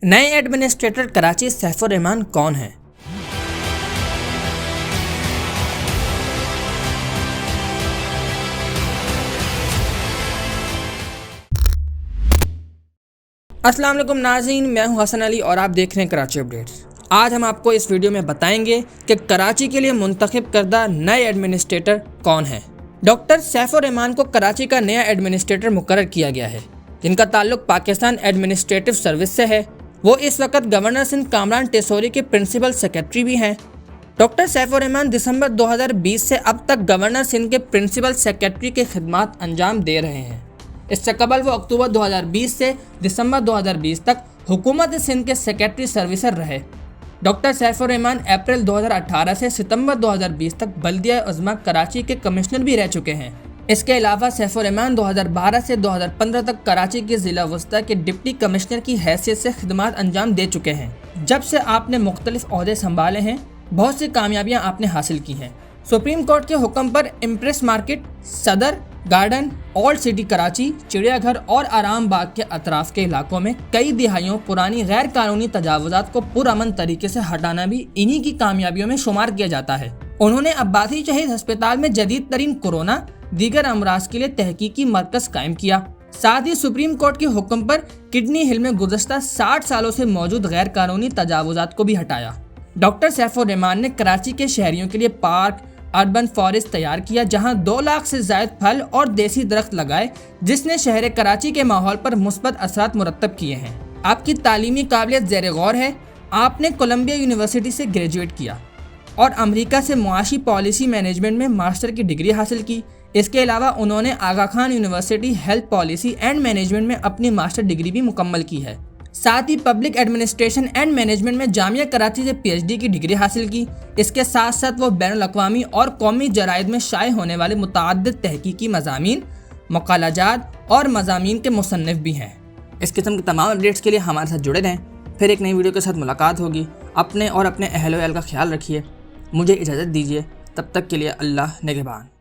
نئے administrator Karachi safe الرحمان کون ہیں؟ السلام علیکم ناظرین، میں ہوں حسن علی اور آپ دیکھ رہے ہیں کراچی اپڈیٹس۔ آج ہم آپ کو اس ویڈیو میں بتائیں گے کہ کراچی کے لیے منتخب کردہ نئے ایڈمنسٹریٹر کون ہیں۔ ڈاکٹر سیف الرحمان کو کراچی کا نیا ایڈمنسٹریٹر مقرر کیا گیا ہے، جن کا تعلق پاکستان ایڈمنسٹریٹو سروس سے ہے۔ وہ اس وقت گورنر سندھ کامران ٹیسوری کے پرنسپل سیکرٹری بھی ہیں۔ ڈاکٹر سیف الرحمان دسمبر 2020 سے اب تک گورنر سندھ کے پرنسپل سیکرٹری کے خدمات انجام دے رہے ہیں۔ اس سے قبل وہ اکتوبر 2020 سے دسمبر 2020 تک حکومت سندھ کے سیکرٹری سروسر رہے۔ ڈاکٹر سیف الرحمان اپریل 2018 سے ستمبر 2020 تک بلدیہ عظمیٰ کراچی کے کمشنر بھی رہ چکے ہیں۔ اس کے علاوہ سیف الرحمان 2012 سے 2015 تک کراچی کے ضلع وسطی کے ڈپٹی کمشنر کی حیثیت سے خدمات انجام دے چکے ہیں۔ جب سے آپ نے مختلف عہدے سنبھالے ہیں، بہت سی کامیابیاں آپ نے حاصل کی ہیں۔ سپریم کورٹ کے حکم پر امپریس مارکیٹ، صدر گارڈن، اولڈ سٹی کراچی، چڑیا گھر اور آرام باغ کے اطراف کے علاقوں میں کئی دہائیوں پرانی غیر قانونی تجاوزات کو پرامن طریقے سے ہٹانا بھی انہی کی کامیابیوں میں شمار کیا جاتا ہے۔ انہوں نے عباسی شہید ہسپتال میں جدید ترین کورونا دیگر امراض کے لیے تحقیقی مرکز قائم کیا۔ ساتھ ہی سپریم کورٹ کے حکم پر کڈنی ہل میں گزشتہ 60 سالوں سے موجود غیر قانونی تجاوزات کو بھی ہٹایا۔ ڈاکٹر سیف الرحمان نے کراچی کے شہریوں کے لیے پارک، اربن فارسٹ تیار کیا، جہاں 2 لاکھ سے زائد پھل اور دیسی درخت لگائے، جس نے شہر کراچی کے ماحول پر مثبت اثرات مرتب کیے ہیں۔ آپ کی تعلیمی قابلیت زیر غور ہے۔ آپ نے کولمبیا یونیورسٹی سے گریجویٹ کیا اور امریکہ سے معاشی پالیسی مینجمنٹ میں ماسٹر کی ڈگری حاصل کی۔ اس کے علاوہ انہوں نے Agha Khan university health policy and management میں اپنی ماسٹر ڈگری بھی مکمل کی ہے۔ ساتھ ہی پبلک ایڈمنسٹریشن اینڈ مینجمنٹ میں جامعہ کراچی سے PhD کی ڈگری حاصل کی۔ اس کے ساتھ ساتھ وہ بین الاقوامی اور قومی جرائد میں شائع ہونے والے متعدد تحقیقی مضامین، مقالہ جات اور مضامین کے مصنف بھی ہیں۔ اس قسم کے تمام اپڈیٹس کے لیے ہمارے ساتھ جڑے رہیں۔ پھر ایک نئی ویڈیو کے ساتھ ملاقات ہوگی۔ اپنے اور اپنے اہل و عیال کا خیال رکھیے۔ مجھے اجازت دیجیے، تب تک کے لیے اللہ نگہبان۔